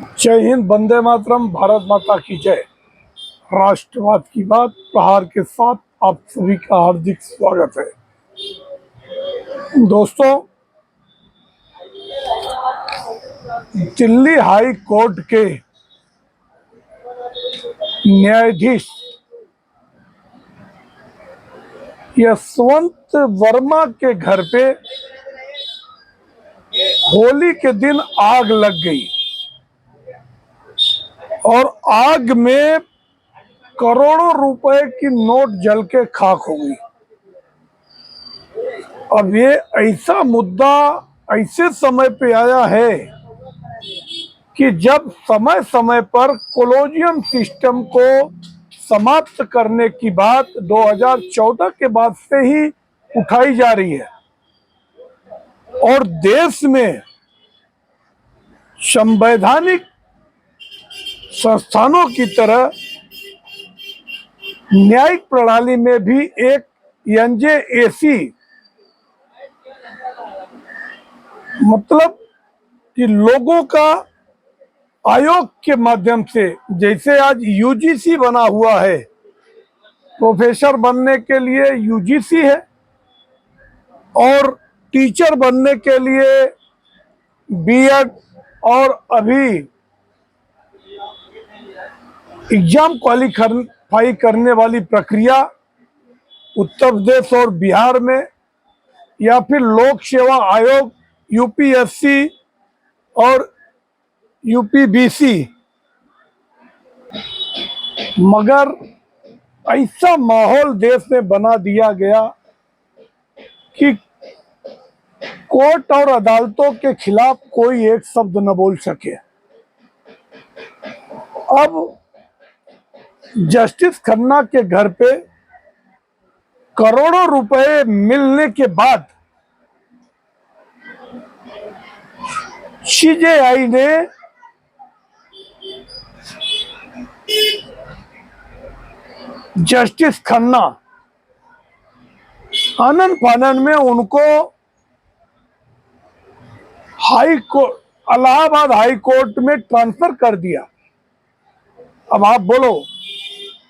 जय हिंद, वंदे मातरम, भारत माता की जय। राष्ट्रवाद की बात प्रहार के साथ आप सभी का हार्दिक स्वागत है। दोस्तों, दिल्ली हाई कोर्ट के न्यायाधीश यशवंत वर्मा के घर पे होली के दिन आग लग गई और आग में करोड़ों रुपए की नोट जल के खाक हो गई। अब ये ऐसा मुद्दा ऐसे समय पे आया है कि जब समय समय पर कोलोजियम सिस्टम को समाप्त करने की बात 2014 के बाद से ही उठाई जा रही है और देश में संवैधानिक संस्थानों की तरह न्यायिक प्रणाली में भी एक एनजेएसी मतलब कि लोगों का आयोग के माध्यम से, जैसे आज यूजीसी बना हुआ है, प्रोफेसर बनने के लिए यूजीसी है और टीचर बनने के लिए बीएड और अभी एग्जाम क्वालिफाई करने वाली प्रक्रिया उत्तर प्रदेश और बिहार में, या फिर लोक सेवा आयोग यूपीएससी और यूपीबीसी। मगर ऐसा माहौल देश में बना दिया गया कि कोर्ट और अदालतों के खिलाफ कोई एक शब्द न बोल सके। अब जस्टिस खन्ना के घर पे करोड़ों रुपए मिलने के बाद सीजेआई ने जस्टिस खन्ना आनन फानन में उनको high court, Allahabad high court में ट्रांसफर कर दिया। अब आप बोलो,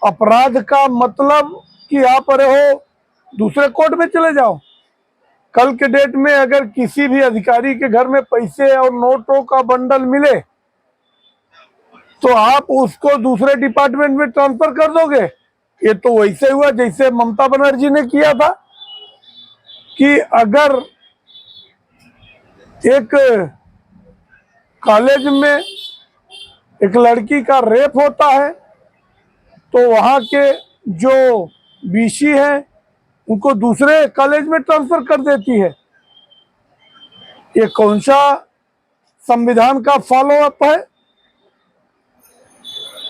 अपराध का मतलब कि आप रहो दूसरे कोर्ट में चले जाओ। कल के डेट में अगर किसी भी अधिकारी के घर में पैसे और नोटों का बंडल मिले तो आप उसको दूसरे डिपार्टमेंट में ट्रांसफर कर दोगे। ये तो वैसे हुआ जैसे ममता बनर्जी ने किया था कि अगर एक कॉलेज में एक लड़की का रेप होता है तो वहां के जो बीसी हैं उनको दूसरे कॉलेज में ट्रांसफर कर देती है। ये कौन सा संविधान का फॉलो अप है?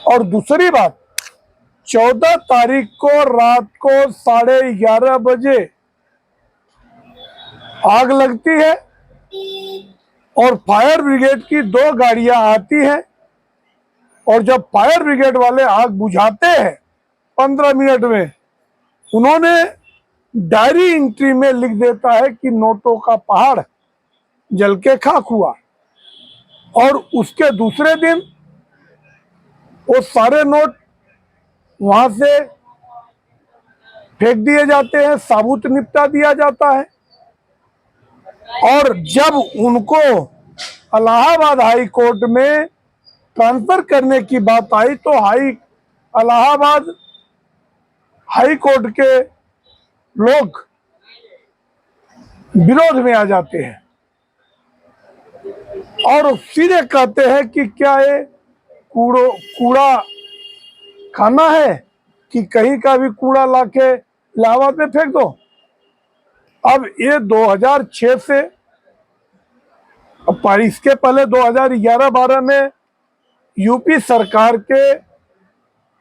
और दूसरी बात, 14 तारीख को रात को 11:30 बजे आग लगती है और फायर ब्रिगेड की 2 गाड़ियां आती हैं और जब फायर ब्रिगेड वाले आग बुझाते हैं 15 मिनट में, उन्होंने डायरी एंट्री में लिख देता है कि नोटों का पहाड़ जल के खाक हुआ। और उसके दूसरे दिन वो सारे नोट वहां से फेंक दिए जाते हैं, साबुत निपटा दिया जाता है। और जब उनको इलाहाबाद हाई कोर्ट में ट्रांसफर करने की बात आई तो इलाहाबाद हाई कोर्ट के लोग विरोध में आ जाते हैं और सीधे कहते हैं कि क्या ये कूड़ा खाना है कि कहीं का भी कूड़ा लाके इलाहाबाद में फेंक दो। अब ये 2006 से, अब इसके पहले 2011-12 में यूपी सरकार के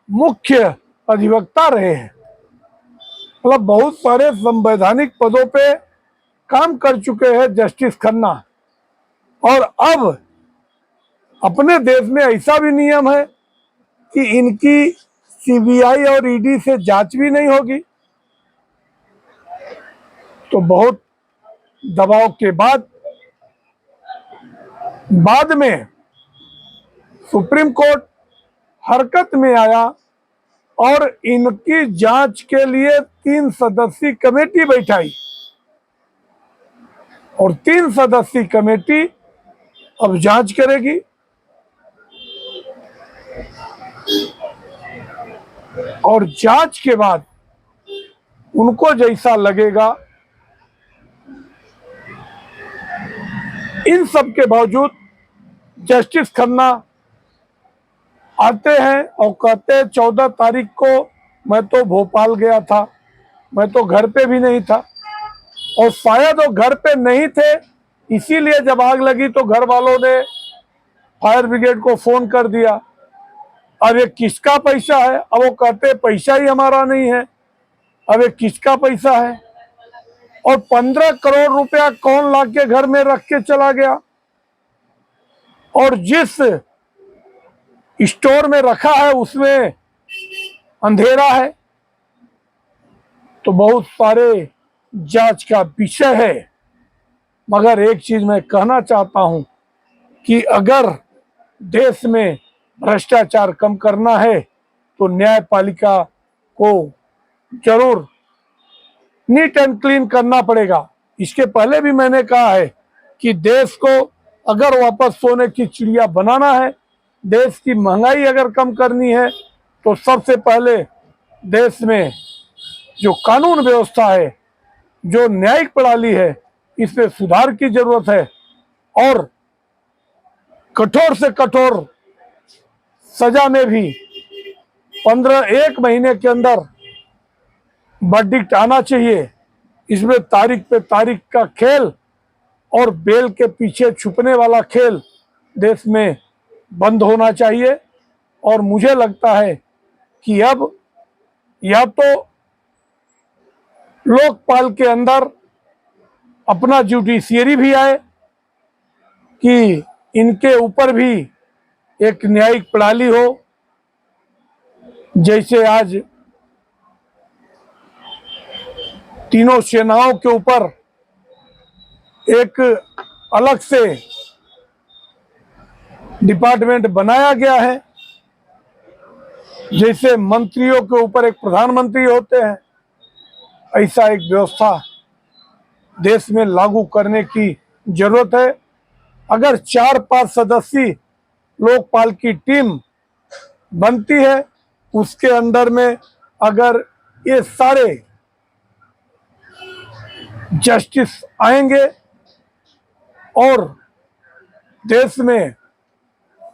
मुख्य अधिवक्ता रहे हैं, मतलब बहुत सारे संवैधानिक पदों पे काम कर चुके हैं जस्टिस खन्ना। और अब अपने देश में ऐसा भी नियम है कि इनकी सीबीआई और ईडी से जांच भी नहीं होगी। तो बहुत दबाव के बाद में सुप्रीम कोर्ट हरकत में आया और इनकी जांच के लिए 3 सदस्यीय कमेटी बैठाई और 3 सदस्यीय कमेटी अब जांच करेगी। और जांच के बाद उनको जैसा लगेगा, इन सब के बावजूद जस्टिस खन्ना आते हैं और कहते हैं 14 तारीख को मैं तो भोपाल गया था, मैं तो घर पे भी नहीं था। और शायद वो घर पे नहीं थे, इसीलिए जब आग लगी तो घर वालों ने फायर ब्रिगेड को फोन कर दिया। अब ये किसका पैसा है? अब वो कहते पैसा ही हमारा नहीं है, अब ये किसका पैसा है? और 15 करोड़ रुपया कौन ला के घर में रख के चला गया? और जिस स्टोर में रखा है उसमें अंधेरा है। तो बहुत सारे जांच का विषय है। मगर एक चीज मैं कहना चाहता हूं कि अगर देश में भ्रष्टाचार कम करना है तो न्यायपालिका को जरूर नीट एंड क्लीन करना पड़ेगा। इसके पहले भी मैंने कहा है कि देश को अगर वापस सोने की चिड़िया बनाना है, देश की महंगाई अगर कम करनी है, तो सबसे पहले देश में जो कानून व्यवस्था है, जो न्यायिक प्रणाली है, इसमें सुधार की जरूरत है। और कठोर से कठोर सजा में भी 1 महीने के अंदर वर्डिक्ट आना चाहिए। इसमें तारीख पे तारीख का खेल और बेल के पीछे छुपने वाला खेल देश में बंद होना चाहिए। और मुझे लगता है कि अब या तो लोकपाल के अंदर अपना जुडिशियरी भी आए कि इनके ऊपर भी एक न्यायिक प्रणाली हो। जैसे आज तीनों सेनाओं के ऊपर एक अलग से डिपार्टमेंट बनाया गया है, जैसे मंत्रियों के ऊपर एक प्रधानमंत्री होते हैं, ऐसा एक व्यवस्था देश में लागू करने की जरूरत है। अगर 4-5 सदस्यीय लोकपाल की टीम बनती है, उसके अंदर में अगर ये सारे जस्टिस आएंगे और देश में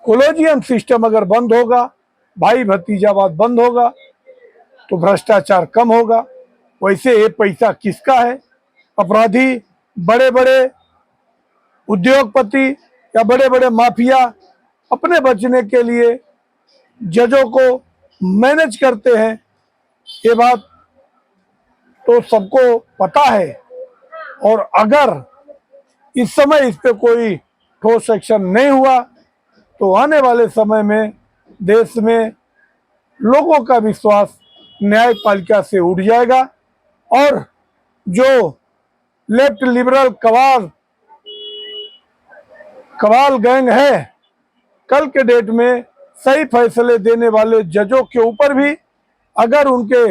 कोलेजियम सिस्टम अगर बंद होगा, भाई भतीजावाद बंद होगा, तो भ्रष्टाचार कम होगा। वैसे ये पैसा किसका है? अपराधी, बड़े बड़े उद्योगपति या बड़े बड़े माफिया अपने बचने के लिए जजों को मैनेज करते हैं। ये बात तो सबको पता है। और अगर इस समय इस पे कोई ठोस एक्शन नहीं हुआ तो आने वाले समय में देश में लोगों का विश्वास न्यायपालिका से उठ जाएगा। और जो लेफ्ट लिबरल कवाल गैंग है, कल के डेट में सही फैसले देने वाले जजों के ऊपर भी अगर उनके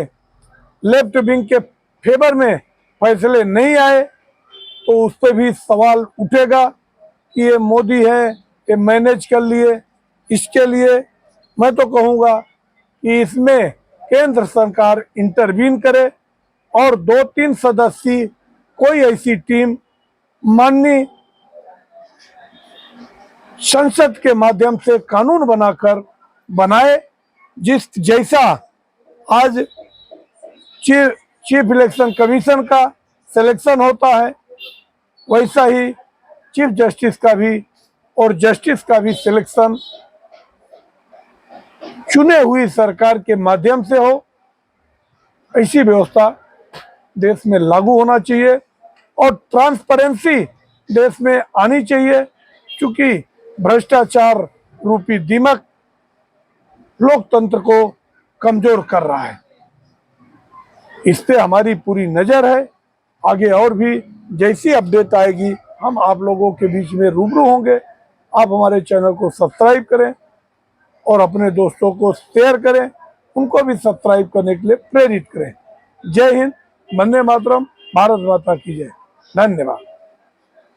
लेफ्ट विंग के फेवर में फैसले नहीं आए तो उस पर भी सवाल उठेगा कि ये मोदी है, ये मैनेज कर लिए। इसके लिए मैं तो कहूँगा कि इसमें केंद्र सरकार इंटरवीन करे और 2-3 सदस्यीय कोई ऐसी टीम माननीय संसद के माध्यम से कानून बनाए, जैसा आज चीफ इलेक्शन कमीशन का सिलेक्शन होता है, वैसा ही चीफ जस्टिस का भी और जस्टिस का भी सिलेक्शन चुने हुई सरकार के माध्यम से हो। ऐसी व्यवस्था देश में लागू होना चाहिए और ट्रांसपेरेंसी देश में आनी चाहिए, क्योंकि भ्रष्टाचार रूपी दीमक लोकतंत्र को कमजोर कर रहा है। इस पे हमारी पूरी नजर है। आगे और भी जैसी अपडेट आएगी हम आप लोगों के बीच में रूबरू होंगे। आप हमारे चैनल को सब्सक्राइब करें, और अपने दोस्तों को शेयर करें, उनको भी सब्सक्राइब करने के लिए प्रेरित करें। जय हिंद, वंदे मातरम, भारत माता की जय। धन्यवाद।